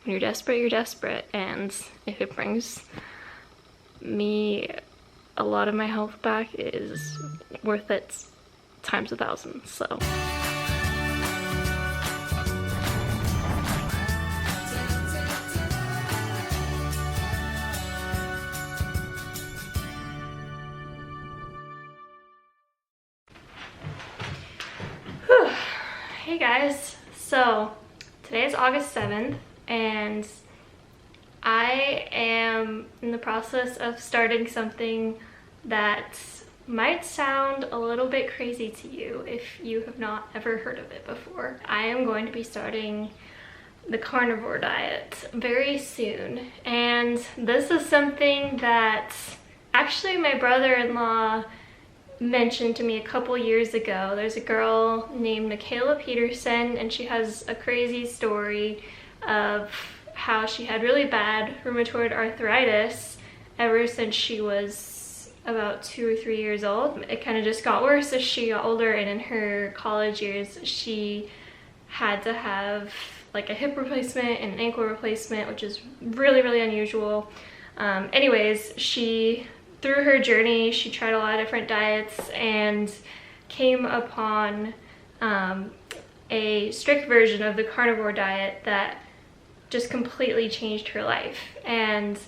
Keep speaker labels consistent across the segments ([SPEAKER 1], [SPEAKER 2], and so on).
[SPEAKER 1] when you're desperate, you're desperate. And if it brings me a lot of my health back, it is worth it times 1,000. So. Hey guys, so today is August 7th and I am in the process of starting something that might sound a little bit crazy to you if you have not ever heard of it before. I am going to be starting the carnivore diet very soon, and this is something that actually my brother-in-law mentioned to me a couple years ago. There's a girl named Mikhaila Peterson, and she has a crazy story of how she had really bad rheumatoid arthritis ever since she was about 2 or 3 years old. It kind of just got worse as she got older, and in her college years she had to have like a hip replacement and an ankle replacement, which is really unusual. Anyways, through her journey, she tried a lot of different diets and came upon a strict version of the carnivore diet that just completely changed her life. And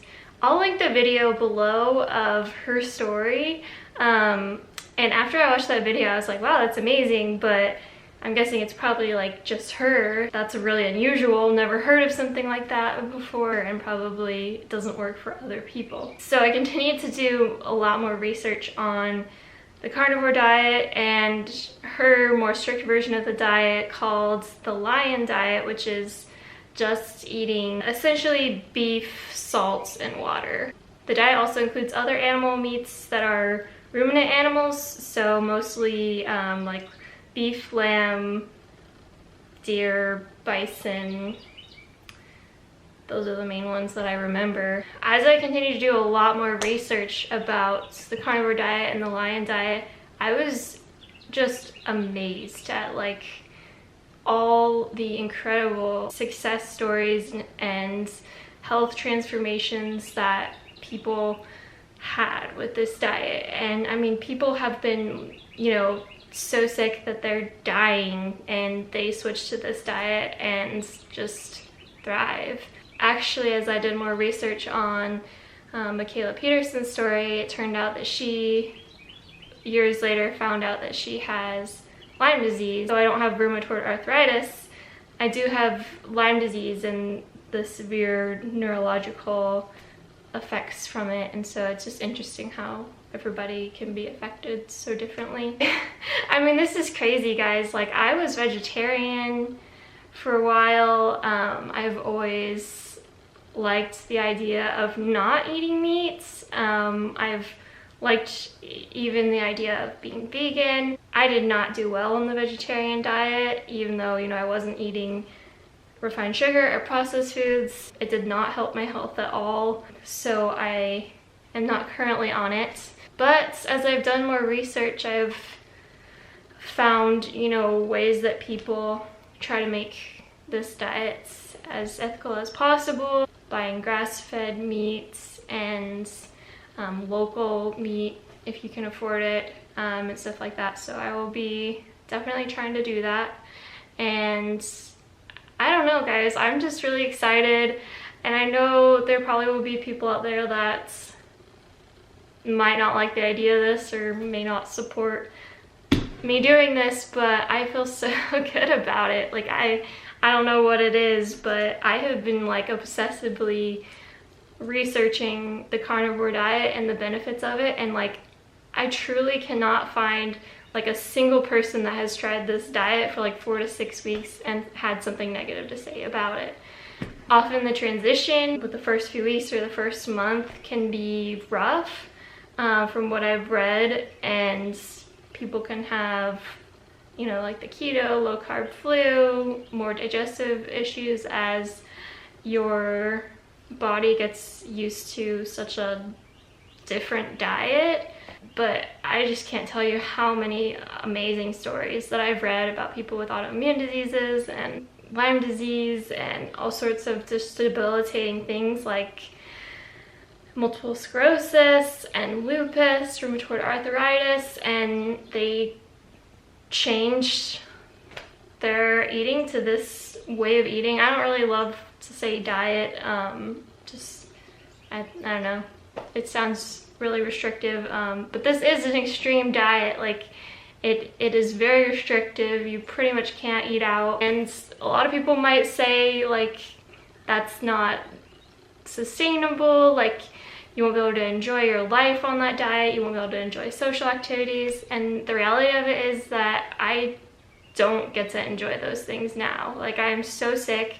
[SPEAKER 1] I'll link the video below of her story. And after I watched that video, I was like, wow, that's amazing, but I'm guessing it's probably like just her. That's really unusual, never heard of something like that before, and probably doesn't work for other people. So I continued to do a lot more research on the carnivore diet and her more strict version of the diet called the Lion diet, which is just eating essentially beef, salt, and water. The diet also includes other animal meats that are ruminant animals, so mostly like beef, lamb, deer, bison. Those are the main ones that I remember. As I continued to do a lot more research about the carnivore diet and the Lion diet, I was just amazed at like all the incredible success stories and health transformations that people had with this diet. And I mean, people have been, you know, so sick that they're dying, and they switch to this diet and just thrive. Actually, as I did more research on Mikhaila Peterson's story, it turned out that she, years later, found out that she has Lyme disease. So I don't have rheumatoid arthritis, I do have Lyme disease and the severe neurological effects from it, and so it's just interesting how everybody can be affected so differently. I mean, this is crazy, guys. Like, I was vegetarian for a while. I've always liked the idea of not eating meats. I've liked even the idea of being vegan. I did not do well on the vegetarian diet, even though, you know, I wasn't eating refined sugar or processed foods. It did not help my health at all, so I am not currently on it. But as I've done more research, I've found, you know, ways that people try to make this diet as ethical as possible, buying grass-fed meats and local meat if you can afford it, and stuff like that. So I will be definitely trying to do that. And I don't know, guys, I'm just really excited, and I know there probably will be people out there that might not like the idea of this or may not support me doing this, but I feel so good about it. Like, I don't know what it is, but I have been like obsessively researching the carnivore diet and the benefits of it, and like I truly cannot find like a single person that has tried this diet for like 4 to 6 weeks and had something negative to say about it. Often the transition with the first few weeks or the first month can be rough, from what I've read, and people can have, you know, like the keto, low carb flu, more digestive issues as your body gets used to such a different diet. But I just can't tell you how many amazing stories that I've read about people with autoimmune diseases and Lyme disease and all sorts of just debilitating things like multiple sclerosis and lupus, rheumatoid arthritis, and they changed their eating to this way of eating. I don't really love to say diet, I don't know, it sounds really restrictive, but this is an extreme diet. Like, it is very restrictive. You pretty much can't eat out, and a lot of people might say like that's not sustainable, like you won't be able to enjoy your life on that diet, you won't be able to enjoy social activities, and the reality of it is that I don't get to enjoy those things now. Like, I'm so sick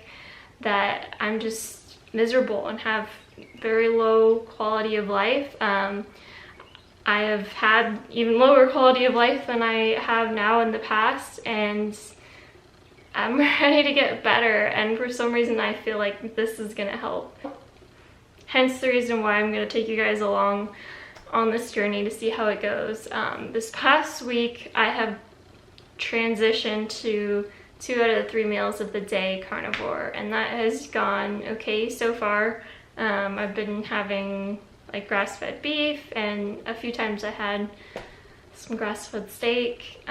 [SPEAKER 1] that I'm just miserable and have very low quality of life. I have had even lower quality of life than I have now in the past, and I'm ready to get better, and for some reason I feel like this is gonna help. Hence the reason why I'm gonna take you guys along on this journey to see how it goes. This past week I have transitioned to 2 out of the 3 meals of the day carnivore, and that has gone okay so far. I've been having like grass-fed beef, and a few times I had some grass-fed steak.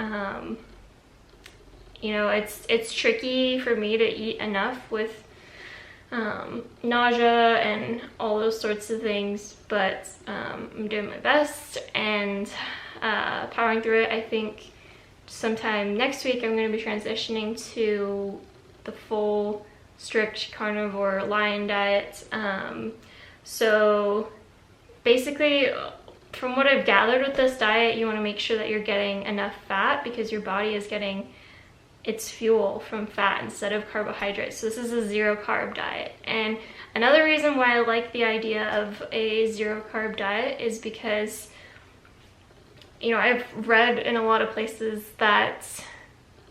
[SPEAKER 1] You know, it's tricky for me to eat enough with nausea and all those sorts of things, but I'm doing my best and powering through it. I think sometime next week I'm going to be transitioning to the full strict carnivore lion diet. So basically, from what I've gathered with this diet, you want to make sure that you're getting enough fat because your body is getting its fuel from fat instead of carbohydrates. So this is a zero carb diet. And another reason why I like the idea of a zero carb diet is because, you know, I've read in a lot of places that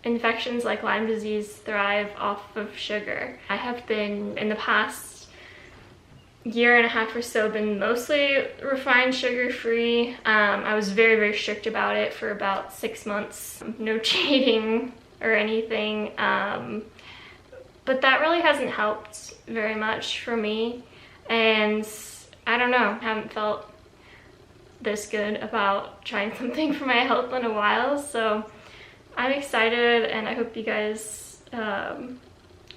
[SPEAKER 1] infections like Lyme disease thrive off of sugar. I have been, in the past year and a half or so, been mostly refined sugar-free. I was very, very strict about it for about 6 months. No cheating or anything. But that really hasn't helped very much for me. And I don't know, I haven't felt this good about trying something for my health in a while. So I'm excited, and I hope you guys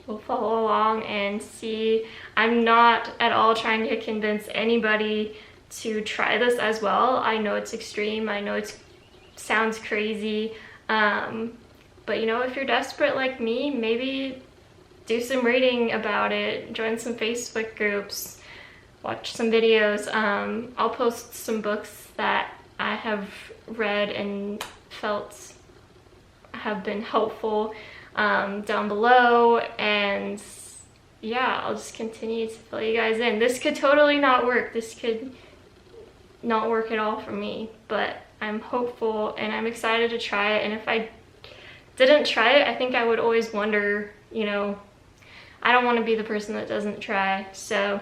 [SPEAKER 1] will follow along and see. I'm not at all trying to convince anybody to try this as well. I know it's extreme, I know it sounds crazy, but you know, if you're desperate like me, maybe do some reading about it, join some Facebook groups, watch some videos. I'll post some books that I have read and felt have been helpful down below, and yeah, I'll just continue to fill you guys in. This could totally not work. This could not work at all for me, but I'm hopeful and I'm excited to try it. And if I didn't try it, I think I would always wonder, you know, I don't want to be the person that doesn't try. So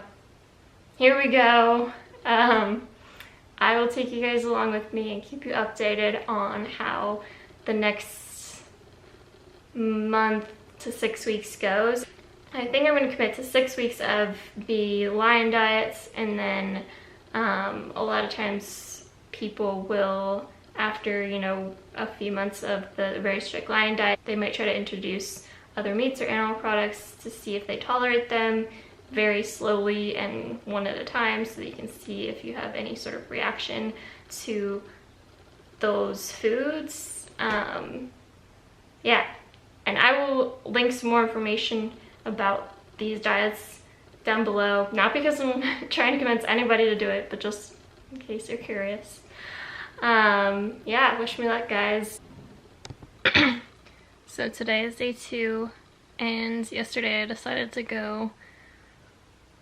[SPEAKER 1] here we go. I will take you guys along with me and keep you updated on how the next month to 6 weeks goes. I think I'm going to commit to 6 weeks of the lion diets, and then a lot of times people will, after, you know, a few months of the very strict lion diet, they might try to introduce other meats or animal products to see if they tolerate them, very slowly and one at a time, so that you can see if you have any sort of reaction to those foods. Yeah, and I will link some more information about these diets down below, not because I'm trying to convince anybody to do it, but just in case you're curious. Yeah, wish me luck, guys. So today is day 2, and yesterday I decided to go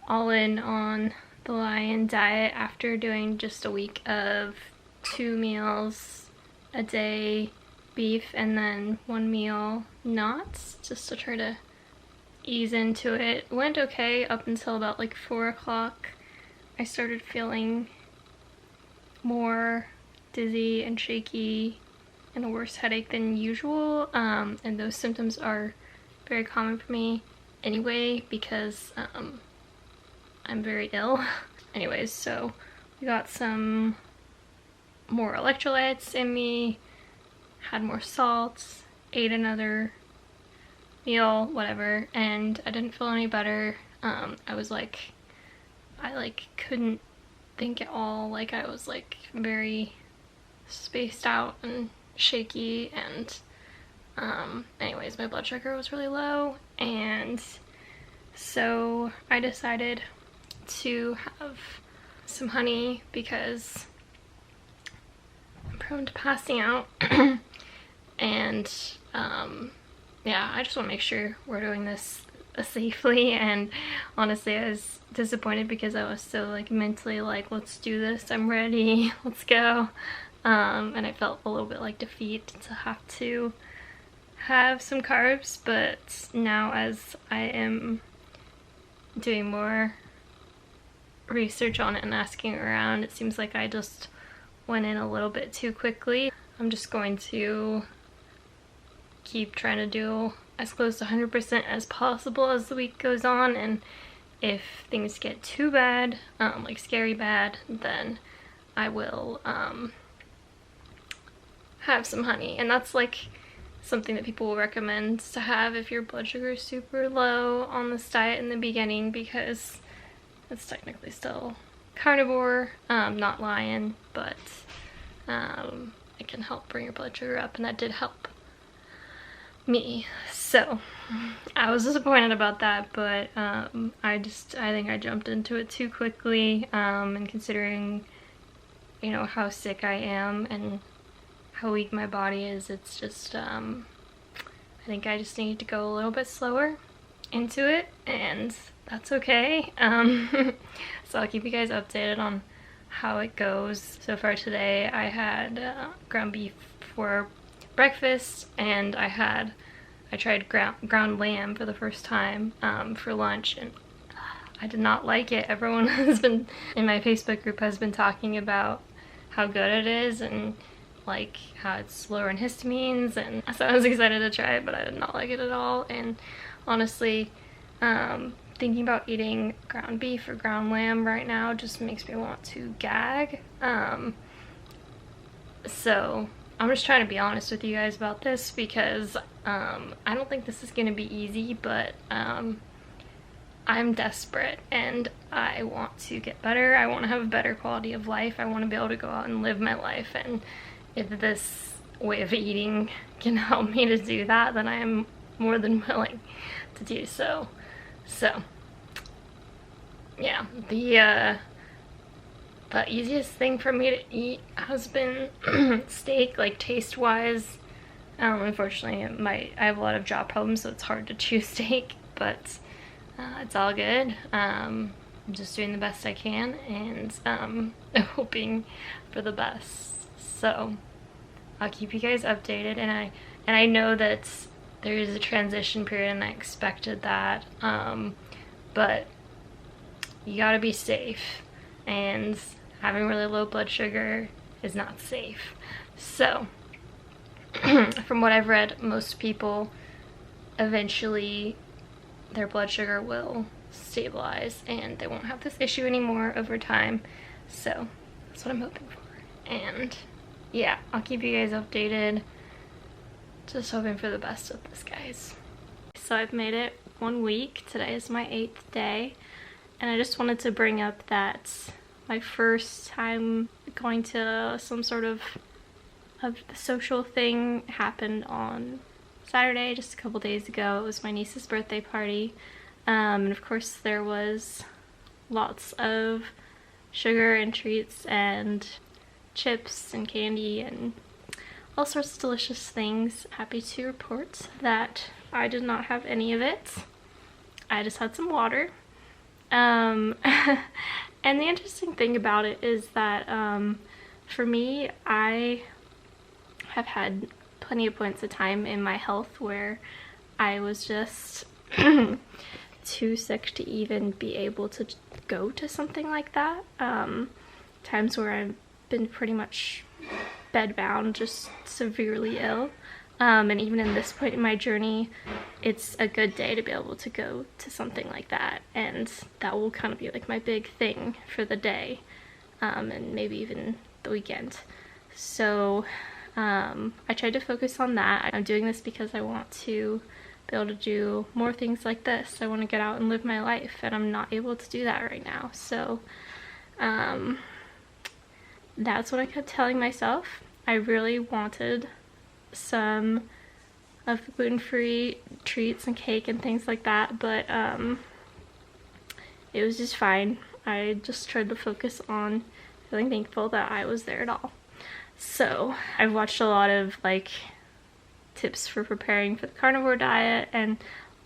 [SPEAKER 1] all in on the lion diet after doing just a week of 2 meals a day beef and then 1 meal not, just to try to ease into it. It went okay up until about like 4 o'clock. I started feeling more dizzy and shaky and a worse headache than usual, and those symptoms are very common for me anyway because I'm very ill. Anyways, so we got some more electrolytes in me, had more salt, ate another meal, whatever, and I didn't feel any better. I was like, I couldn't think at all. Like I was like very spaced out and shaky, and anyways, my blood sugar was really low, and so I decided to have some honey because I'm prone to passing out. And yeah, I just want to make sure we're doing this safely, and honestly I was disappointed because I was so like mentally like, let's do this, I'm ready, let's go, and I felt a little bit like defeat to have to have some carbs. But now as I am doing more research on it and asking around, it seems like I just went in a little bit too quickly. I'm just going to keep trying to do as close to 100% as possible as the week goes on, and if things get too bad, like scary bad, then I will have some honey. And that's like something that people will recommend to have if your blood sugar is super low on this diet in the beginning, because it's technically still carnivore, not lion, but it can help bring your blood sugar up, and that did help me. So I was disappointed about that, but I think I jumped into it too quickly, and considering, you know, how sick I am and how weak my body is, it's just I think I just need to go a little bit slower into it, and that's okay. So I'll keep you guys updated on how it goes. So far today I had ground beef for breakfast, and I tried ground lamb for the first time for lunch, and I did not like it. Everyone has been in my Facebook group has been talking about how good it is and like how it's lower in histamines, and so I was excited to try it, but I did not like it at all. And honestly, thinking about eating ground beef or ground lamb right now just makes me want to gag. So I'm just trying to be honest with you guys about this, because I don't think this is gonna be easy, but I'm desperate and I want to get better. I want to have a better quality of life. I want to be able to go out and live my life, and if this way of eating can help me to do that, then I am more than willing to do so. So yeah, the easiest thing for me to eat has been steak, like taste wise. Unfortunately I have a lot of jaw problems, so it's hard to choose steak, but it's all good. I'm just doing the best I can, and hoping for the best. So I'll keep you guys updated, and I know that there is a transition period, and I expected that, but you gotta be safe, and having really low blood sugar is not safe. So from what I've read, most people eventually their blood sugar will stabilize and they won't have this issue anymore over time. So that's what I'm hoping for. And yeah, I'll keep you guys updated. Just hoping for the best with this, guys. So I've made it 1 week. Today is my 8th day. And I just wanted to bring up that my first time going to some sort of social thing happened on Saturday, just a couple days ago. It was my niece's birthday party, and of course there was lots of sugar and treats and chips and candy and all sorts of delicious things. Happy to report that I did not have any of it. I just had some water. And the interesting thing about it is that for me, I have had plenty of points of time in my health where I was just too sick to even be able to go to something like that. Times where I've been pretty much bedbound, just severely ill. And even in this point in my journey, it's a good day to be able to go to something like that, and that will kind of be like my big thing for the day, and maybe even the weekend. So I tried to focus on that. I'm doing this because I want to be able to do more things like this. I want to get out and live my life, and I'm not able to do that right now. So that's what I kept telling myself. I really wanted some of the gluten-free treats and cake and things like that, but it was just fine. I just tried to focus on feeling thankful that I was there at all. So I've watched a lot of like tips for preparing for the carnivore diet and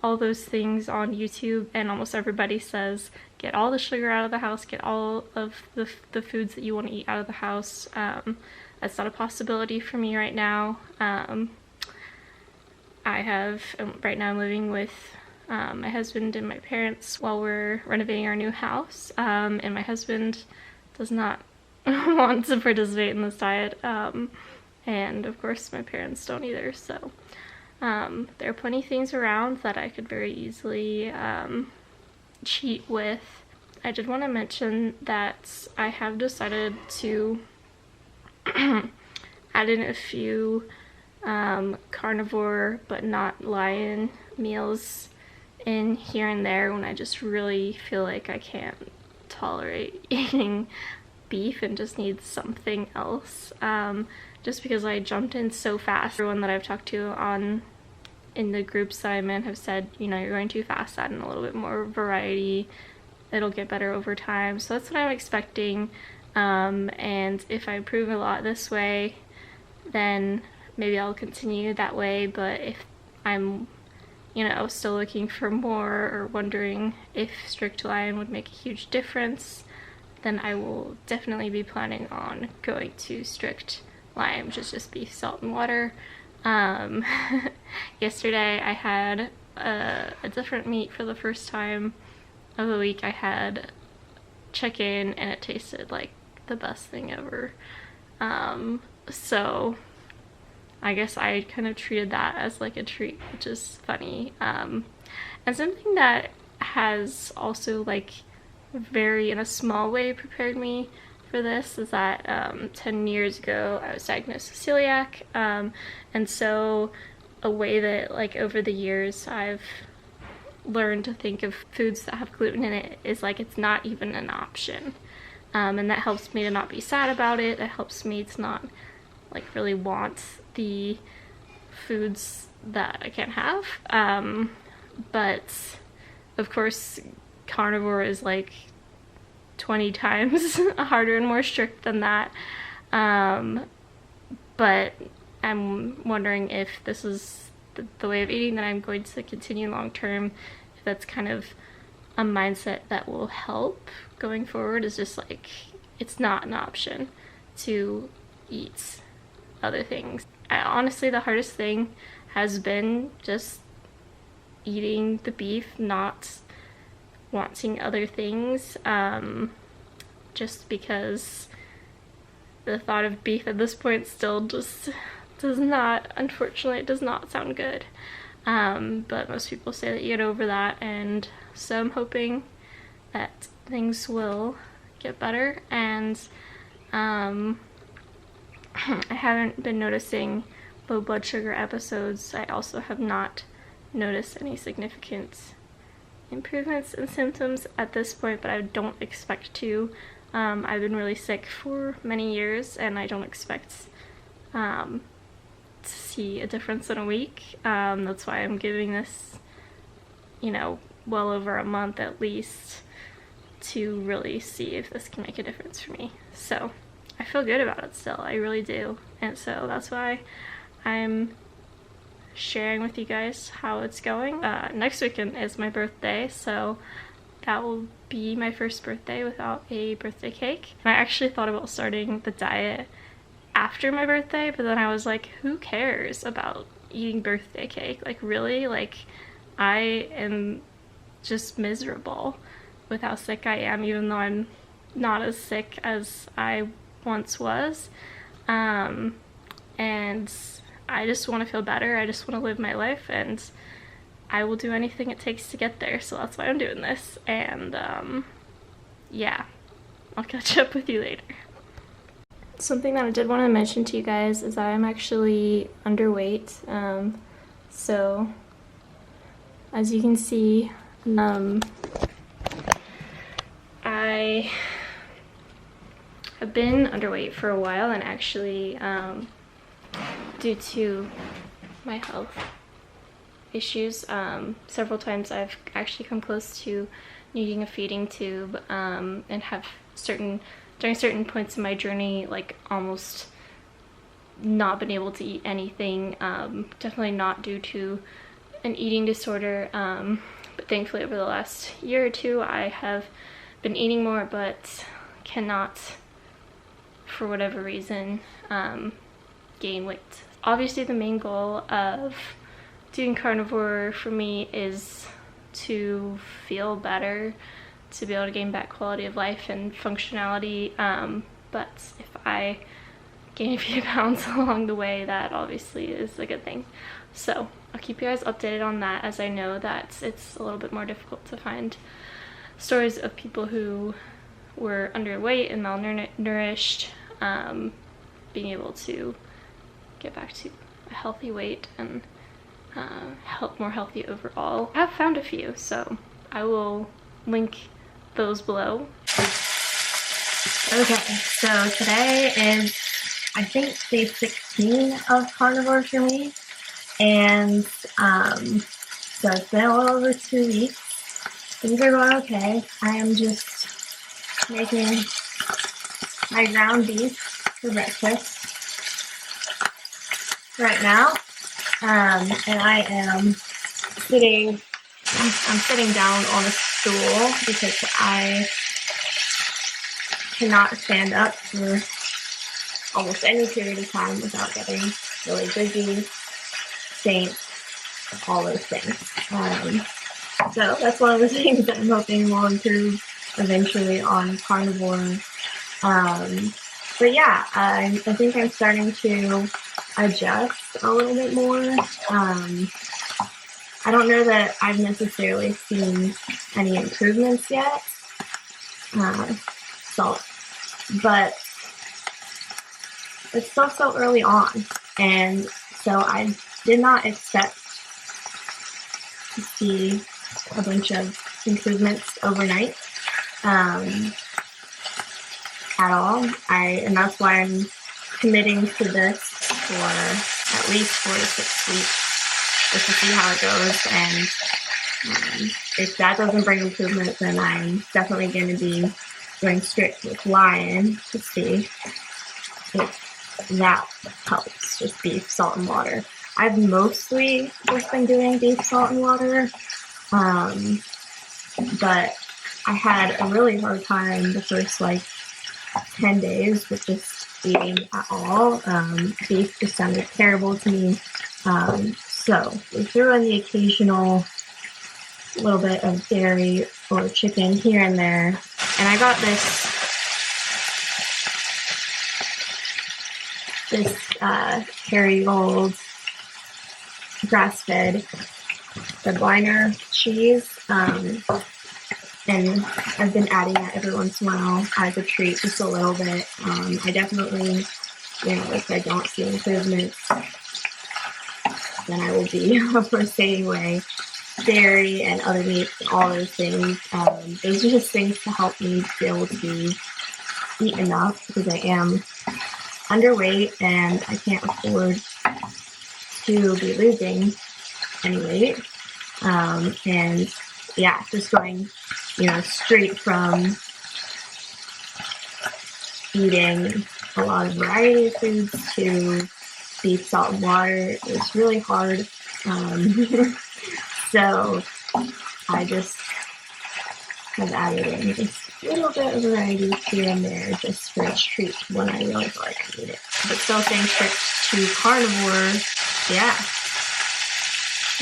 [SPEAKER 1] all those things on YouTube, and almost everybody says get all the sugar out of the house, get all of the foods that you want to eat out of the house. That's not a possibility for me right now. Right now I'm living with my husband and my parents while we're renovating our new house, and my husband does not want to participate in this diet, and of course my parents don't either. So there are plenty of things around that I could very easily cheat with. I did want to mention that I have decided to add in a few carnivore but not lion meals in here and there when I just really feel like I can't tolerate eating beef and just need something else. Just because I jumped in so fast. Everyone that I've talked to in the groups that I'm in have said, you know, you're going too fast, add in a little bit more variety, it'll get better over time. So that's what I'm expecting, and if I improve a lot this way, then maybe I'll continue that way. But if I'm, you know, still looking for more or wondering if strict Lyme would make a huge difference, then I will definitely be planning on going to strict Lyme, which is just beef, salt, and water. Yesterday I had a different meat for the first time of the week. I had chicken and it tasted like the best thing ever. So I guess I kind of treated that as like a treat, which is funny. And something that has also like very in a small way prepared me for this is that 10 years ago I was diagnosed with celiac, and so a way that like over the years I've learned to think of foods that have gluten in it is like it's not even an option, and that helps me to not be sad about it. It helps me to not like really want the foods that I can't have, but of course carnivore is like 20 times harder and more strict than that, but I'm wondering if this is the way of eating that I'm going to continue long term, if that's kind of a mindset that will help going forward, is just like it's not an option to eat other things. Honestly, the hardest thing has been just eating the beef, not wanting other things, just because the thought of beef at this point still just does not, unfortunately, it does not sound good. But most people say that you get over that, and so I'm hoping that things will get better. And I haven't been noticing low blood sugar episodes. I also have not noticed any significant improvements in symptoms at this point, but I don't expect to. I've been really sick for many years, and I don't expect to see a difference in a week. That's why I'm giving this, you know, well over a month at least to really see if this can make a difference for me. So I feel good about it still, I really do, and so that's why I'm sharing with you guys how it's going. Next weekend is my birthday, so that will be my first birthday without a birthday cake. And I actually thought about starting the diet after my birthday, but then I was like, who cares about eating birthday cake? Like, really? Like, I am just miserable with how sick I am, even though I'm not as sick as I once was. And I just want to feel better. I just want to live my life, and I will do anything it takes to get there. So that's why I'm doing this. And yeah, I'll catch up with you later. Something that I did want to mention to you guys is that I'm actually underweight. So as you can see, I have been underweight for a while, and actually due to my health issues, several times I've actually come close to needing a feeding tube, and have during certain points in my journey, like almost not been able to eat anything. Definitely not due to an eating disorder, but thankfully over the last year or two I have been eating more, but cannot, for whatever reason, gain weight. Obviously the main goal of doing carnivore for me is to feel better, to be able to gain back quality of life and functionality, but if I gain a few pounds along the way, that obviously is a good thing. So I'll keep you guys updated on that, as I know that it's a little bit more difficult to find stories of people who were underweight and malnourished being able to get back to a healthy weight and more healthy overall. I have found a few, so I will link those below.
[SPEAKER 2] Okay, so today is, I think, day 16 of carnivore for me, and so it's been a little over 2 weeks. Things are going okay. I am just making my ground beef for breakfast right now, and I am sitting down on a stool because I cannot stand up for almost any period of time without getting really dizzy, faint, all those things. So that's one of the things that I'm hoping will improve eventually on carnivore. But yeah, I think I'm starting to adjust a little bit more. I don't know that I've necessarily seen any improvements yet, but it's still so early on, and so I did not expect to see a bunch of improvements overnight at all. And that's why I'm committing to this for at least 4 to 6 weeks, just to see how it goes. And if that doesn't bring improvement, then I'm definitely going to be going strict with Lyme to see if that helps. Just beef, salt, and water. I've mostly just been doing beef, salt, and water, but I had a really hard time the first 10 days with just eating at all. Beef just sounded terrible to me. So we threw in the occasional little bit of dairy or chicken here and there. And I got this Kerrygold grass-fed Breadliner cheese. And I've been adding that every once in a while as a treat, just a little bit. I definitely, if I don't see improvements, then I will be, of course, staying away. Dairy and other meats, all those things. Those are just things to help me be able to eat enough, because I am underweight and I can't afford to be losing any weight. And yeah, just going, straight from eating a lot of variety of foods to beef, salt, and water is really hard. So I just have added in just a little bit of variety here and there, just for a treat when I really feel like I need it. But still staying strict to carnivore, yeah,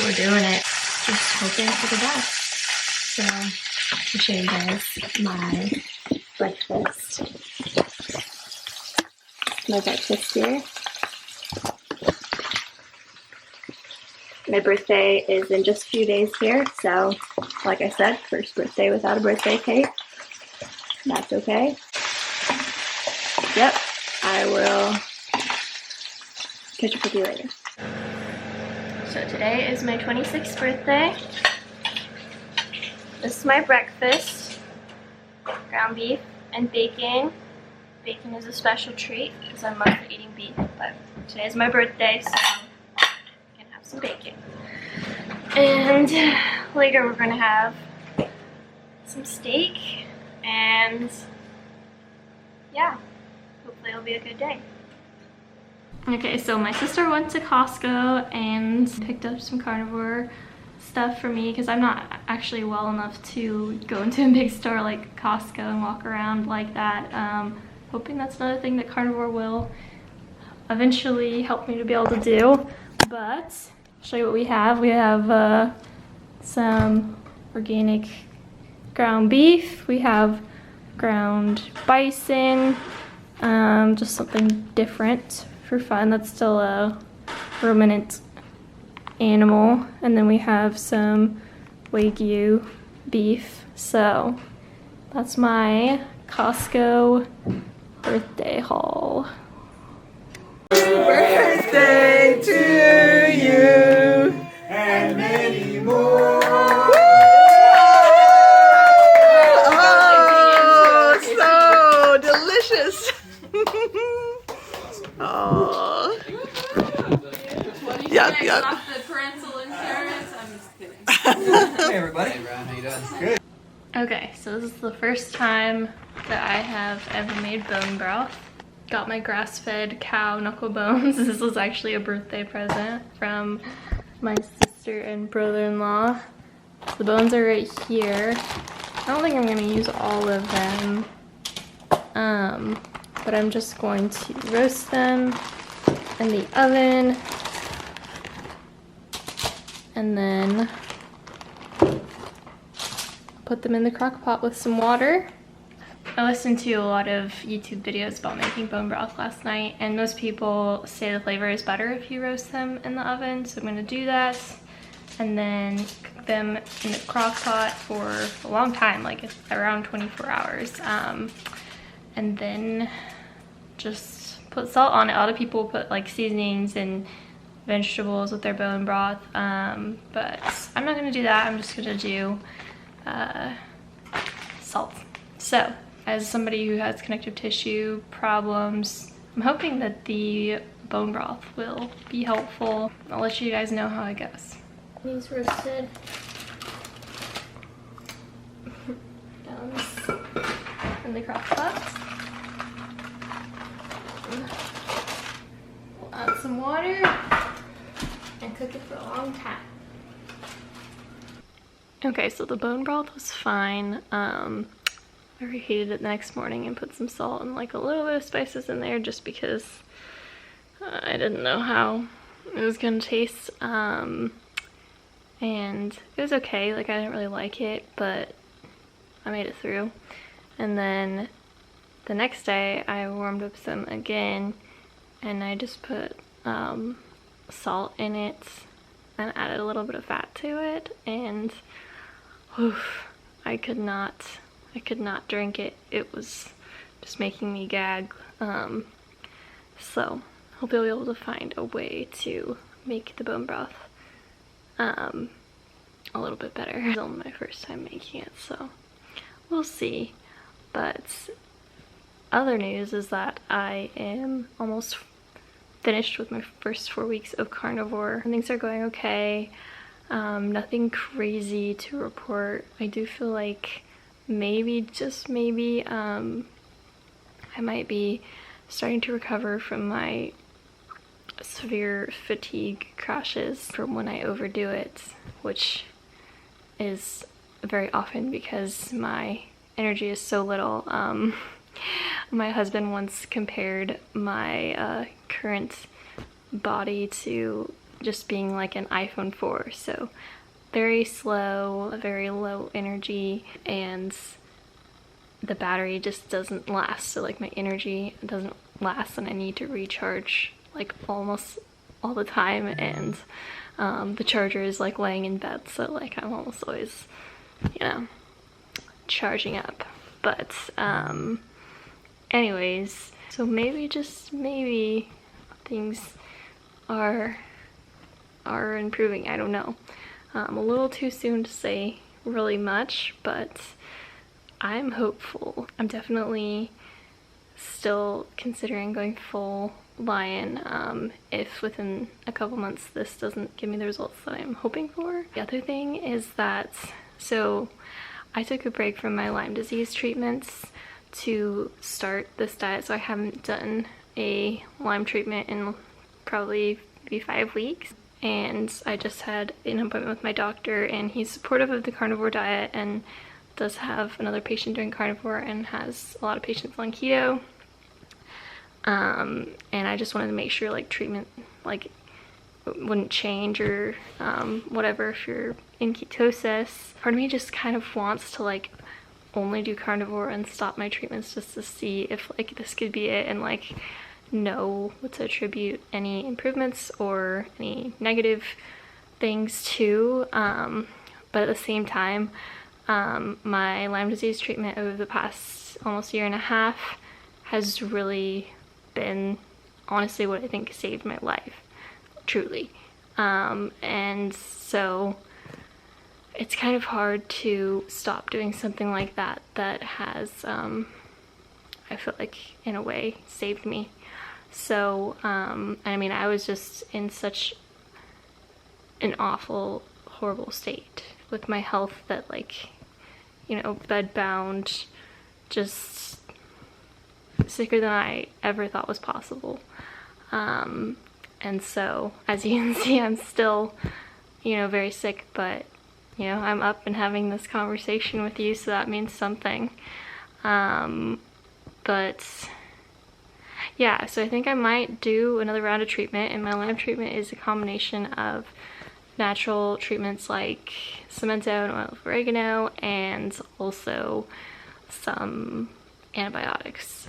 [SPEAKER 2] we're doing it. Just hoping for the best. So I'll show you guys my breakfast. My breakfast here. My birthday is in just a few days here, so like I said, first birthday without a birthday cake. That's okay. Yep, I will catch up with you later.
[SPEAKER 1] So today is my 26th birthday. This is my breakfast. Ground beef and bacon. Bacon is a special treat because I'm mostly eating beef, but today is my birthday, so I can have some bacon. And later we're gonna have some steak, and yeah, hopefully it'll be a good day. Okay, so my sister went to Costco and picked up some carnivore stuff for me because I'm not actually well enough to go into a big store like Costco and walk around like that. Hoping that's another thing that carnivore will eventually help me to be able to do. But I'll show you what we have. We have some organic ground beef. We have ground bison, just something different for fun. That's still a ruminant animal. And then we have some Wagyu beef. So that's my Costco birthday haul.
[SPEAKER 3] Birthday to you and many more. Oh, so delicious. Oh. Yep.
[SPEAKER 4] Off the parental insurance. I'm just kidding.
[SPEAKER 3] Hey everybody. Hey Ron, how you doing? Good.
[SPEAKER 1] Okay, so this is the first time that I have ever made bone broth. Got my grass-fed cow knuckle bones. This was actually a birthday present from my sister and brother-in-law. So the bones are right here. I don't think I'm gonna use all of them, but I'm just going to roast them in the oven and then put them in the crock pot with some water. I listened to a lot of YouTube videos about making bone broth last night, and most people say the flavor is better if you roast them in the oven, so I'm gonna do that and then cook them in the crock pot for a long time, like around 24 hours, and then just put salt on it. A lot of people put like seasonings and vegetables with their bone broth, but I'm not gonna do that. I'm just gonna do salt. So as somebody who has connective tissue problems, I'm hoping that the bone broth will be helpful. I'll let you guys know how it goes. These roasted bones in the crock pot. We'll add some water and cook it for a long time. Okay, so the bone broth was fine. I reheated it the next morning and put some salt and like a little bit of spices in there just because I didn't know how it was gonna taste. And it was okay, like I didn't really like it, but I made it through. And then the next day I warmed up some again and I just put salt in it and added a little bit of fat to it, and oof, I could not drink it. It was just making me gag. So hope you'll be able to find a way to make the bone broth a little bit better. It's only my first time making it, so we'll see. But other news is that I am almost finished with my first 4 weeks of carnivore. Things are going okay. Nothing crazy to report. I do feel like maybe, just maybe, I might be starting to recover from my severe fatigue crashes from when I overdo it, which is very often because my energy is so little. My husband once compared my current body to just being like an iPhone 4, so very slow, very low energy, and the battery just doesn't last. So like my energy doesn't last and I need to recharge like almost all the time, and The charger is like laying in bed, so like I'm almost always, you know, charging up. But anyways, so maybe, just maybe, things are improving. I don't know. A little too soon to say really much, but I'm hopeful. I'm definitely still considering going full lion if within a couple months this doesn't give me the results that I'm hoping for. The other thing is that, so I took a break from my Lyme disease treatments to start this diet, so I haven't done a Lyme treatment in probably maybe 5 weeks. And I just had an appointment with my doctor, and he's supportive of the carnivore diet and does have another patient doing carnivore and has a lot of patients on keto. And I just wanted to make sure like treatment like wouldn't change or whatever if you're in ketosis. Part of me just kind of wants to like only do carnivore and stop my treatments just to see if like this could be it, and like know what to attribute any improvements or any negative things to. But at the same time, my Lyme disease treatment over the past almost year and a half has really been honestly what I think saved my life, truly. And so it's kind of hard to stop doing something like that that has, I feel like in a way saved me. So, I mean, I was just in such an awful, horrible state with my health that, like, you know, bedbound, just sicker than I ever thought was possible. And so, as you can see, I'm still, you know, very sick, but, you know, I'm up and having this conversation with you, so that means something. But yeah, so I think I might do another round of treatment, and my Lyme treatment is a combination of natural treatments like cemento and oil of oregano, and also some antibiotics,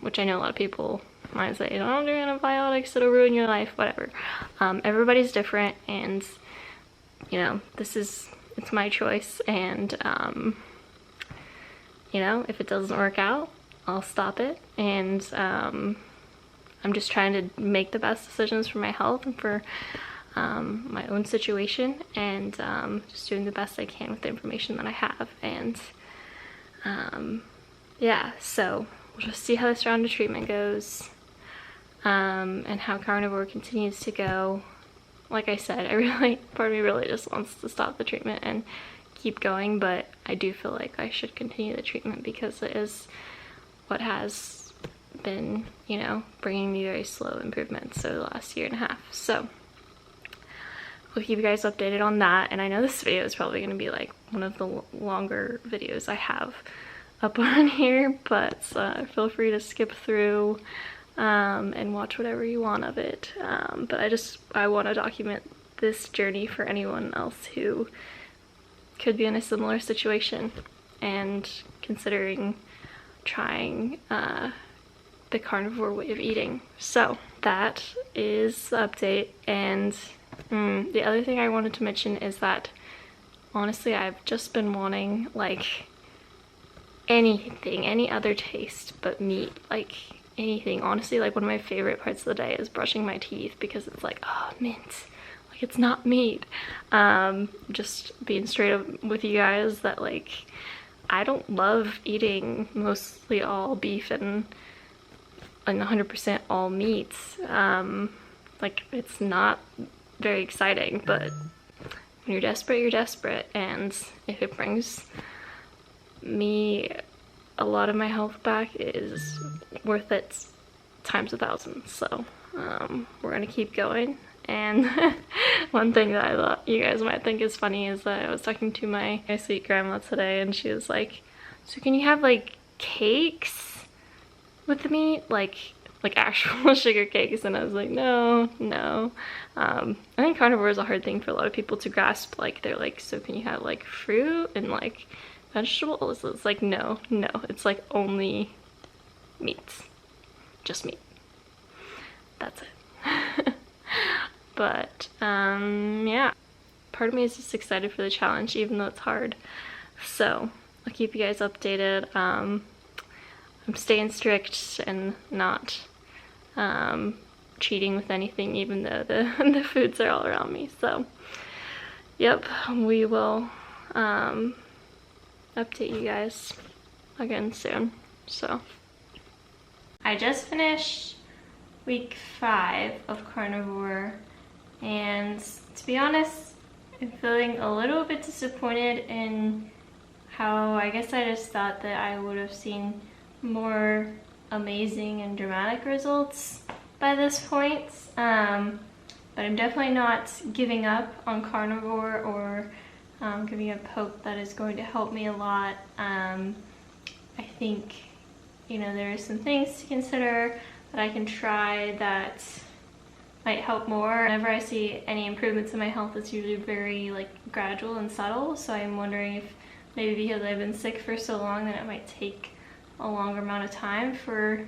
[SPEAKER 1] which I know a lot of people might say, don't do antibiotics, it'll ruin your life, whatever. Everybody's different, and you know, it's my choice, and you know, if it doesn't work out, I'll stop it. And I'm just trying to make the best decisions for my health and for my own situation, and just doing the best I can with the information that I have. And yeah, so we'll just see how this round of treatment goes, and how carnivore continues to go. Like I said, part of me really just wants to stop the treatment and keep going, but I do feel like I should continue the treatment because it is what has been, you know, bringing me very slow improvements over the last year and a half. So we'll keep you guys updated on that. And I know this video is probably going to be like one of the longer videos I have up on here, but feel free to skip through and watch whatever you want of it. But I want to document this journey for anyone else who could be in a similar situation and considering trying the carnivore way of eating. So that is the update. And the other thing I wanted to mention is that honestly I've just been wanting like anything, any other taste but meat, like anything. Honestly, like one of my favorite parts of the day is brushing my teeth because it's like, oh, mint, like it's not meat. Just being straight up with you guys that like I don't love eating mostly all beef and 100% all meats. Like it's not very exciting, but when you're desperate, you're desperate, and if it brings me a lot of my health back, it is worth it times 1,000. So we're gonna keep going. And one thing that I thought you guys might think is funny is that I was talking to my sweet grandma today, and she was like, so can you have like cakes with the meat, like actual sugar cakes? And I was like, no. I think carnivore is a hard thing for a lot of people to grasp. Like they're like, so can you have like fruit and like vegetables? It's like no, it's like only meats, just meat, that's it. But yeah, part of me is just excited for the challenge, even though it's hard. So I'll keep you guys updated. I'm staying strict and not cheating with anything, even though the foods are all around me. So yep, we will update you guys again soon. So I just finished week 5 of Carnivore, and to be honest, I'm feeling a little bit disappointed in how I guess I just thought that I would have seen more amazing and dramatic results by this point. But I'm definitely not giving up on Carnivore or giving up hope that is going to help me a lot. I think, you know, there are some things to consider that I can try that might help more. Whenever I see any improvements in my health, it's usually very like gradual and subtle. So I'm wondering if maybe because I've been sick for so long that it might take a longer amount of time for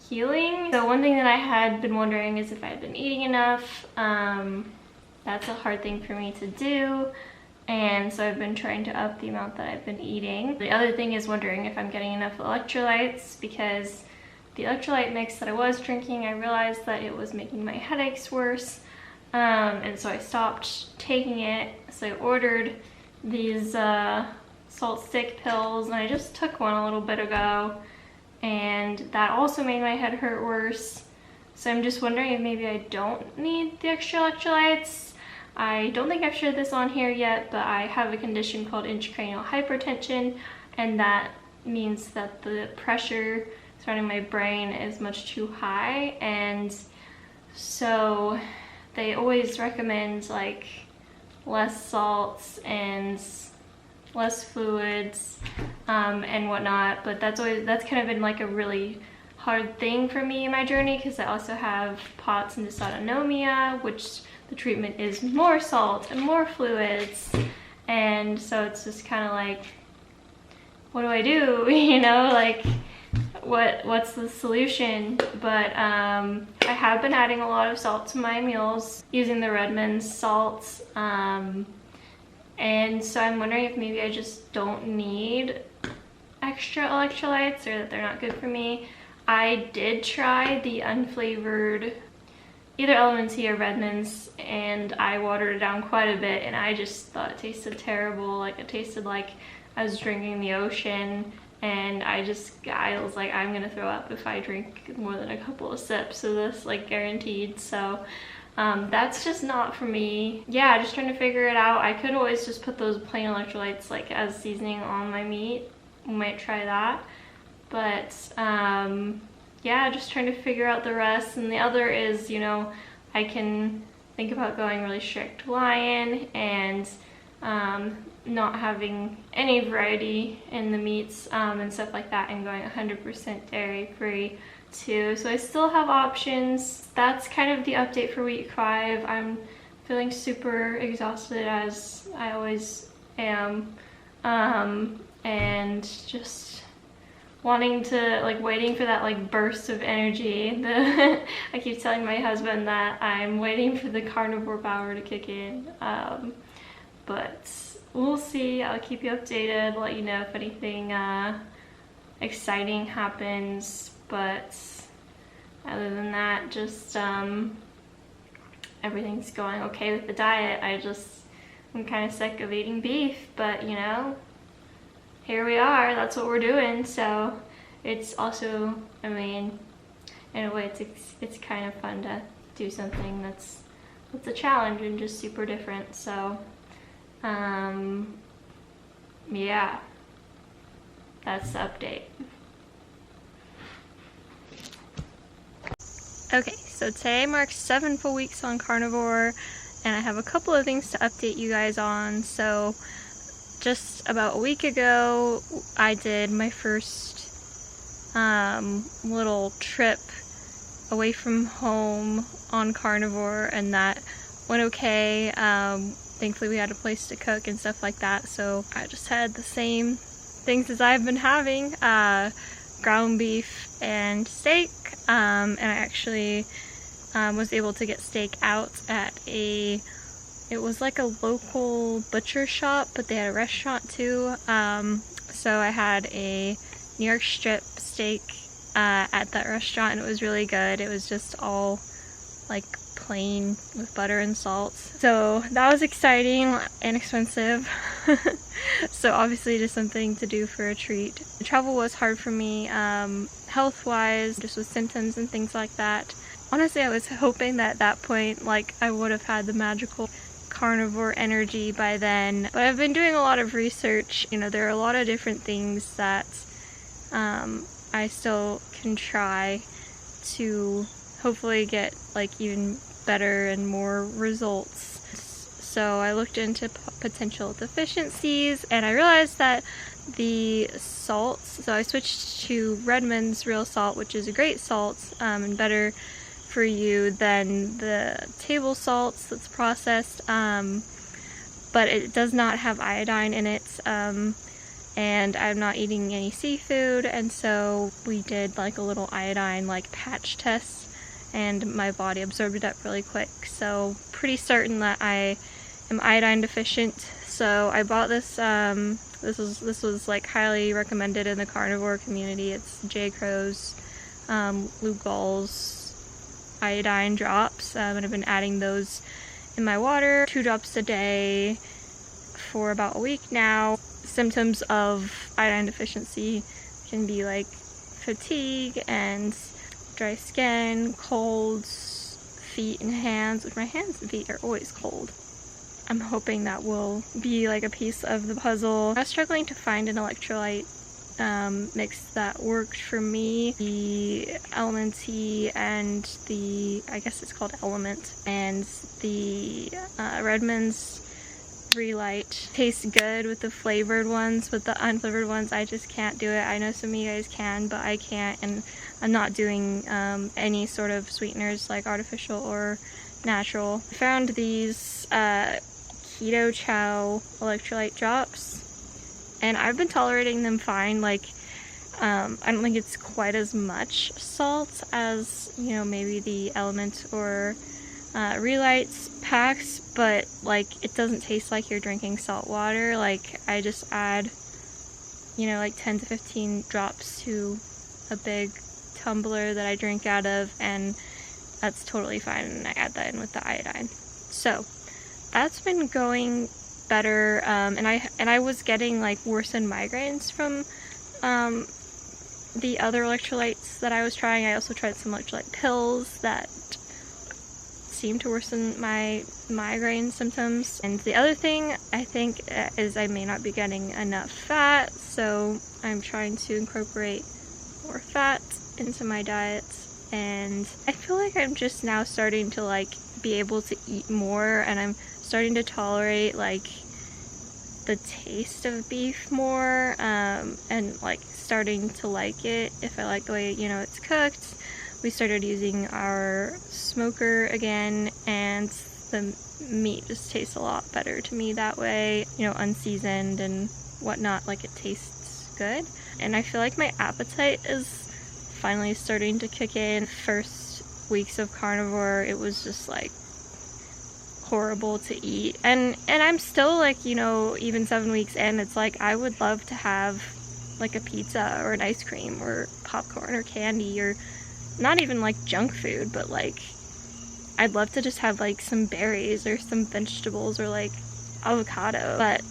[SPEAKER 1] healing. So one thing that I had been wondering is if I had been eating enough. That's a hard thing for me to do, and so I've been trying to up the amount that I've been eating. The other thing is wondering if I'm getting enough electrolytes, because the electrolyte mix that I was drinking, I realized that it was making my headaches worse, and so I stopped taking it. So I ordered these salt stick pills, and I just took one a little bit ago, and that also made my head hurt worse. So I'm just wondering if maybe I don't need the extra electrolytes. I don't think I've shared this on here yet, but I have a condition called intracranial hypertension, and that means that the pressure surrounding my brain is much too high, and so they always recommend like less salts and less fluids and whatnot. But that's kind of been like a really hard thing for me in my journey, because I also have POTS and dysautonomia, which the treatment is more salt and more fluids, and so it's just kind of like, what do I do? You know, like what's the solution? But I have been adding a lot of salt to my meals using the Redmond's salts, and so I'm wondering if maybe I just don't need extra electrolytes, or that they're not good for me. I did try the unflavored either Elementy or Redmond's, and I watered it down quite a bit, and I just thought it tasted terrible. Like, it tasted like I was drinking the ocean, and I was like, I'm gonna throw up if I drink more than a couple of sips of this, like guaranteed. So that's just not for me. Yeah, just trying to figure it out. I could always just put those plain electrolytes like as seasoning on my meat. We might try that. But yeah, just trying to figure out the rest. And the other is, you know, I can think about going really strict lion and not having any variety in the meats and stuff like that, and going 100% dairy free too. So I still have options. That's kind of the update for week 5. I'm feeling super exhausted, as I always am, and just wanting to, like, waiting for that like burst of energy. I keep telling my husband that I'm waiting for the carnivore power to kick in, but we'll see. I'll keep you updated, let you know if anything exciting happens. But other than that, just everything's going okay with the diet. I'm kind of sick of eating beef, but you know, here we are, that's what we're doing. So it's also, I mean, in a way it's kind of fun to do something that's a challenge and just super different. So yeah, that's the update. Okay, so today marks 7 full weeks on Carnivore, and I have a couple of things to update you guys on. So just about a week ago, I did my first little trip away from home on Carnivore, and that went okay. Thankfully we had a place to cook and stuff like that, so I just had the same things as I've been having, ground beef and steak, and I actually was able to get steak out at it was like a local butcher shop, but they had a restaurant too. So I had a New York strip steak at that restaurant, and it was really good. It was just all like plain with butter and salt. So that was exciting and expensive. So obviously just something to do for a treat. The travel was hard for me, health-wise, just with symptoms and things like that. Honestly, I was hoping that at that point, like, I would have had the magical carnivore energy by then. But I've been doing a lot of research. You know, there are a lot of different things that I still can try to hopefully get like even better and more results. So I looked into potential deficiencies, and I realized that the salts, so I switched to Redmond's real salt, which is a great salt and better for you than the table salts that's processed, but it does not have iodine in it, and I'm not eating any seafood, and so we did like a little iodine like patch test, and my body absorbed it up really quick. So pretty certain that I am iodine deficient. So I bought this. This was like highly recommended in the carnivore community. It's J. Crow's Lugol's Iodine Drops, and I've been adding those in my water, 2 drops a day for about a week now. Symptoms of iodine deficiency can be like fatigue and dry skin, colds, feet and hands, which my hands and feet are always cold. I'm hoping that will be like a piece of the puzzle. I was struggling to find an electrolyte mix that worked for me. The LMNT and the, I guess it's called Element, and the Redmond's Relight tastes good with the flavored ones. With the unflavored ones, I just can't do it. I know some of you guys can, but I can't, and I'm not doing any sort of sweeteners like artificial or natural. I found these Keto Chow electrolyte drops, and I've been tolerating them fine. Like, I don't think it's quite as much salt as, you know, maybe the Element or Relights packs, but like it doesn't taste like you're drinking salt water. Like, I just add, you know, like 10 to 15 drops to a big tumbler that I drink out of, and that's totally fine, and I add that in with the iodine. So that's been going better, and I was getting like worsened migraines from the other electrolytes that I was trying. I also tried some electrolyte pills that seem to worsen my migraine symptoms. And the other thing I think is I may not be getting enough fat, so I'm trying to incorporate more fat into my diet. And I feel like I'm just now starting to like be able to eat more, and I'm starting to tolerate like the taste of beef more, and like starting to like it if I like the way, you know, it's cooked. We started using our smoker again, and the meat just tastes a lot better to me that way, you know, unseasoned and whatnot. Like, it tastes good, and I feel like my appetite is finally starting to kick in. First weeks of carnivore, it was just like horrible to eat, and I'm still like, you know, even 7 weeks in, it's like I would love to have like a pizza or an ice cream or popcorn or candy, or not even like junk food, but like I'd love to just have like some berries or some vegetables or like avocado. But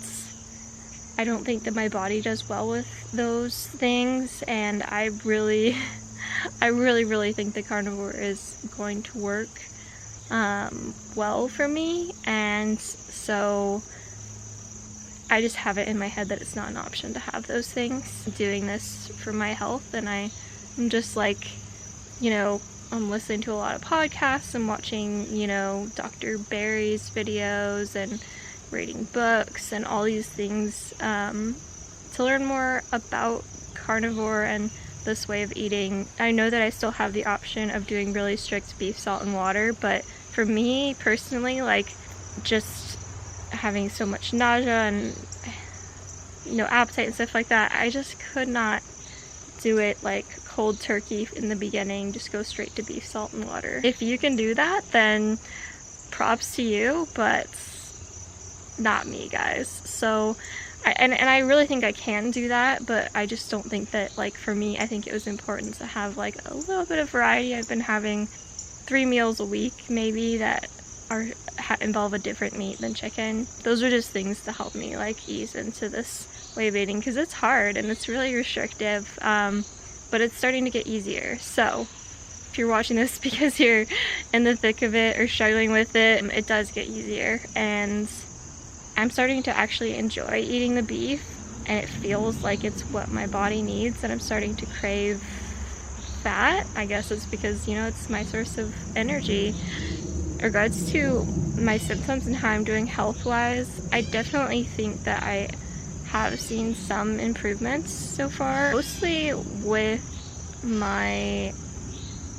[SPEAKER 1] I don't think that my body does well with those things, and I really think the carnivore is going to work well for me. And so I just have it in my head that it's not an option to have those things. I'm doing this for my health, and I'm just like, you know, I'm listening to a lot of podcasts and watching, you know, Dr. Barry's videos and reading books and all these things to learn more about carnivore and this way of eating. I know that I still have the option of doing really strict beef, salt, and water, but for me personally, like, just having so much nausea and, you know, appetite and stuff like that, I just could not do it like cold turkey in the beginning, just go straight to beef, salt, and water. If you can do that, then props to you, but not me, guys. So I really think I can do that, but I just don't think that, like, for me, I think it was important to have like a little bit of variety. I've been having 3 meals a week maybe that involve a different meat than chicken. Those are just things to help me like ease into this way of eating, because it's hard and it's really restrictive, but it's starting to get easier. So if you're watching this because you're in the thick of it or struggling with it, it does get easier, and I'm starting to actually enjoy eating the beef, and it feels like it's what my body needs, and I'm starting to crave fat. I guess it's because, you know, it's my source of energy. In regards to my symptoms and how I'm doing health-wise, I definitely think that I have seen some improvements so far, mostly with my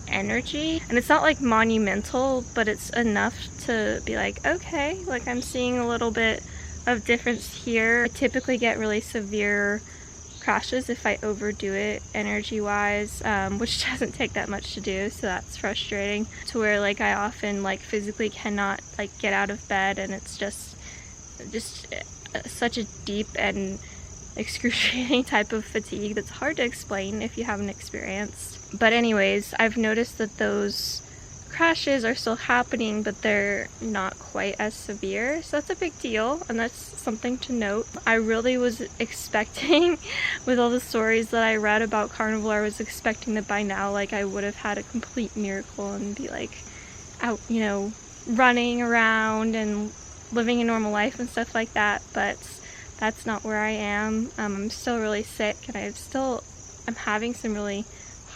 [SPEAKER 1] energy, and it's not like monumental, but it's enough to be like, okay, like I'm seeing a little bit of difference here. I typically get really severe crashes if I overdo it energy wise, which doesn't take that much to do, so that's frustrating, to where like I often like physically cannot like get out of bed, and it's just such a deep and excruciating type of fatigue that's hard to explain if you haven't experienced. But anyways, I've noticed that those crashes are still happening, but they're not quite as severe, so that's a big deal, and that's something to note. I really was expecting, with all the stories that I read about carnivore, I was expecting that by now like I would have had a complete miracle and be like out, you know, running around and living a normal life and stuff like that, but that's not where I am. I'm still really sick, and I'm having some really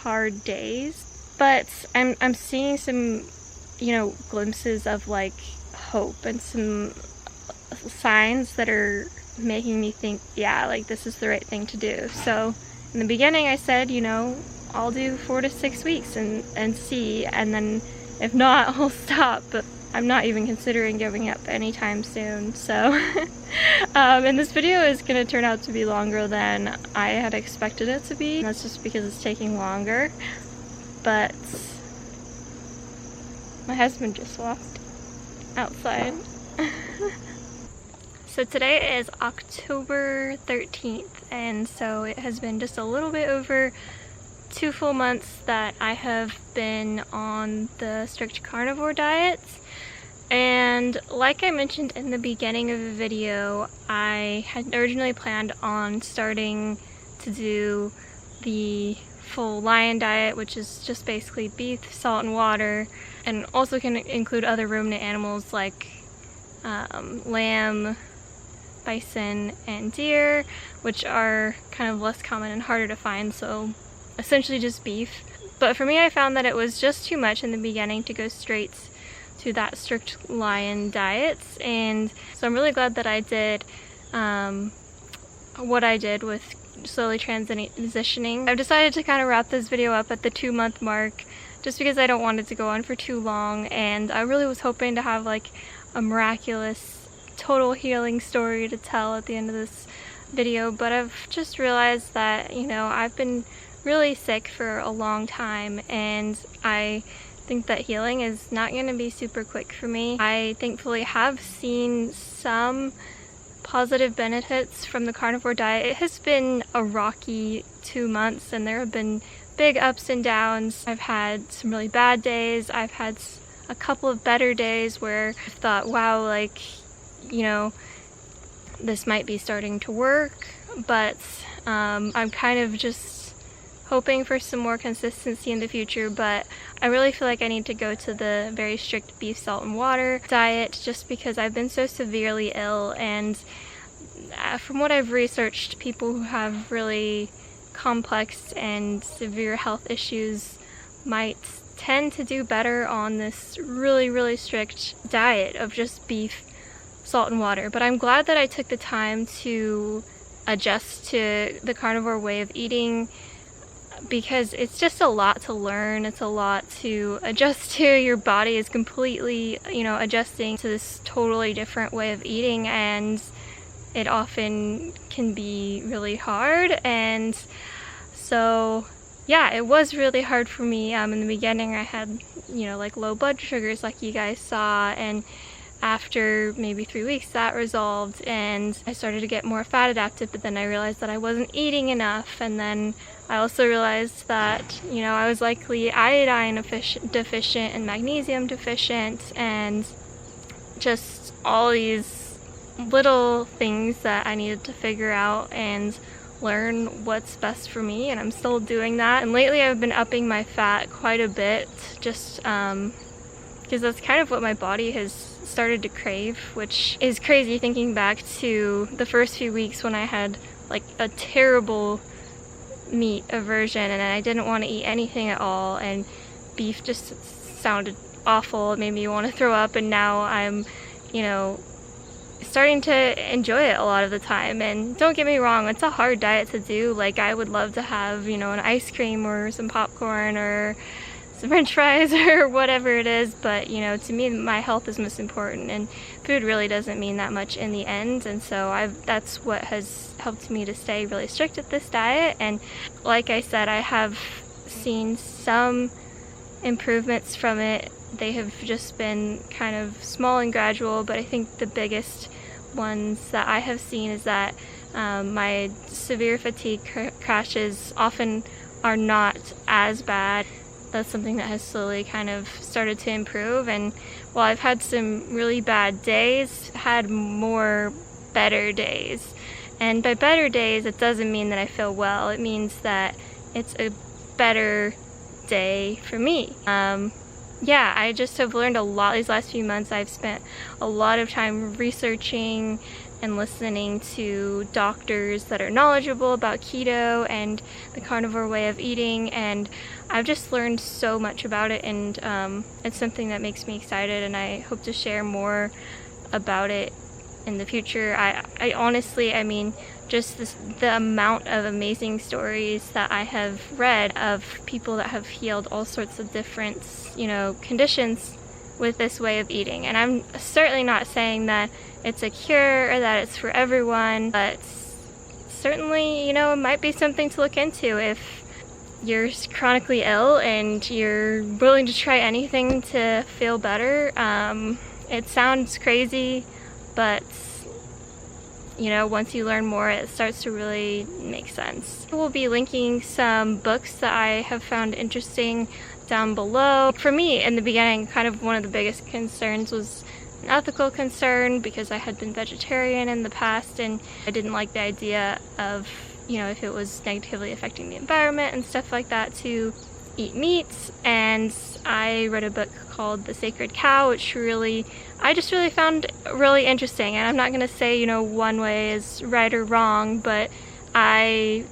[SPEAKER 1] hard days, but I'm seeing some, you know, glimpses of like hope and some signs that are making me think, yeah, like this is the right thing to do. So in the beginning I said, you know, I'll do 4 to 6 weeks and see, and then if not, I'll stop. But I'm not even considering giving up anytime soon. So and this video is going to turn out to be longer than I had expected it to be. That's just because it's taking longer. But my husband just walked outside. So today is October 13th, and so it has been just a little bit over 2 full months that I have been on the strict carnivore diet. And like I mentioned in the beginning of the video, I had originally planned on starting to do the full lion diet, which is just basically beef, salt, and water, and also can include other ruminant animals like lamb, bison, and deer, which are kind of less common and harder to find, so essentially just beef. But for me, I found that it was just too much in the beginning to go straight to that strict lion diet, and so I'm really glad that I did what I did with slowly transitioning. I've decided to kind of wrap this video up at the 2-month mark, just because I don't want it to go on for too long, and I really was hoping to have like a miraculous total healing story to tell at the end of this video, but I've just realized that, you know, I've been really sick for a long time, and I think that healing is not going to be super quick for me. I thankfully have seen some positive benefits from the carnivore diet. It has been a rocky 2 months, and there have been big ups and downs. I've had some really bad days. I've had a couple of better days where I've thought, wow, like, you know, this might be starting to work, but I'm kind of just hoping for some more consistency in the future. But I really feel like I need to go to the very strict beef, salt, and water diet, just because I've been so severely ill, and from what I've researched, people who have really complex and severe health issues might tend to do better on this really strict diet of just beef, salt, and water. But I'm glad that I took the time to adjust to the carnivore way of eating, because it's just a lot to learn. It's a lot to adjust to. Your body is completely, you know, adjusting to this totally different way of eating, and it often can be really hard. And so yeah, it was really hard for me. In the beginning I had, you know, like low blood sugars like you guys saw, and after maybe 3 weeks that resolved and I started to get more fat adapted, but then I realized that I wasn't eating enough, and then I also realized that, you know, I was likely iodine deficient and magnesium deficient, and just all these little things that I needed to figure out and learn what's best for me, and I'm still doing that. And lately I've been upping my fat quite a bit, just because that's kind of what my body has started to crave, which is crazy thinking back to the first few weeks when I had like a terrible meat aversion and I didn't want to eat anything at all, and beef just sounded awful. It made me want to throw up, and now I'm, you know, starting to enjoy it a lot of the time. And don't get me wrong, it's a hard diet to do. Like, I would love to have, you know, an ice cream or some popcorn or some french fries or whatever it is, but, you know, to me my health is most important, and food really doesn't mean that much in the end. And so that's what has helped me to stay really strict at this diet. And like I said, I have seen some improvements from it. They have just been kind of small and gradual, but I think the biggest ones that I have seen is that my severe fatigue crashes often are not as bad. That's something that has slowly kind of started to improve, and while I've had some really bad days, had more better days. And by better days, it doesn't mean that I feel well. It means that it's a better day for me. Yeah, I just have learned a lot these last few months. I've spent a lot of time researching and listening to doctors that are knowledgeable about keto and the carnivore way of eating, and I've just learned so much about it, and it's something that makes me excited, and I hope to share more about it in the future. I honestly, I mean, just the amount of amazing stories that I have read of people that have healed all sorts of different, you know, conditions with this way of eating. And I'm certainly not saying that it's a cure or that it's for everyone, but certainly, you know, it might be something to look into if you're chronically ill and you're willing to try anything to feel better. It sounds crazy, but you know, once you learn more, it starts to really make sense. We'll be linking some books that I have found interesting down below. For me, in the beginning, kind of one of the biggest concerns was an ethical concern, because I had been vegetarian in the past and I didn't like the idea of, you know, if it was negatively affecting the environment and stuff like that to eat meats. And I read a book called The Sacred Cow, which I just really found really interesting. And I'm not going to say, you know, one way is right or wrong, but I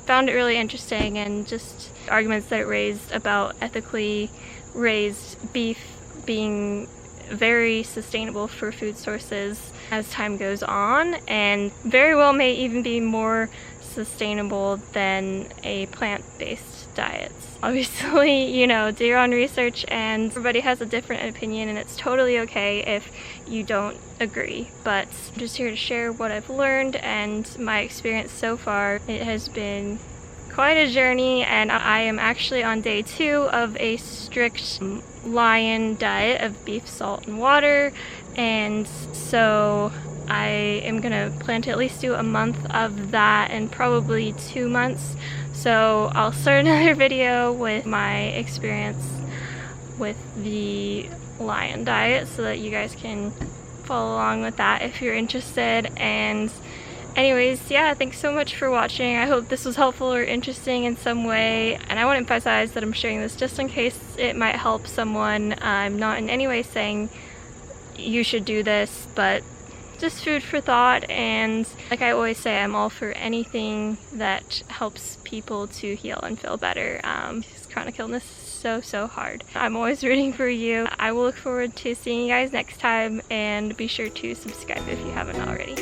[SPEAKER 1] found it really interesting, and just arguments that it raised about ethically raised beef being very sustainable for food sources as time goes on, and very well may even be more sustainable than a plant-based diet. Obviously, you know, do your own research, and everybody has a different opinion, and it's totally okay if you don't agree. But I'm just here to share what I've learned and my experience so far. It has been quite a journey, and I am actually on day 2 of a strict lion diet of beef, salt, and water, and so I am gonna plan to at least do a month of that and probably 2 months. So I'll start another video with my experience with the lion diet so that you guys can follow along with that if you're interested. And anyways, yeah, thanks so much for watching. I hope this was helpful or interesting in some way, and I want to emphasize that I'm sharing this just in case it might help someone. I'm not in any way saying you should do this, but just food for thought. And like I always say, I'm all for anything that helps people to heal and feel better. Because chronic illness is so hard. I'm always rooting for you. I will look forward to seeing you guys next time, and be sure to subscribe if you haven't already.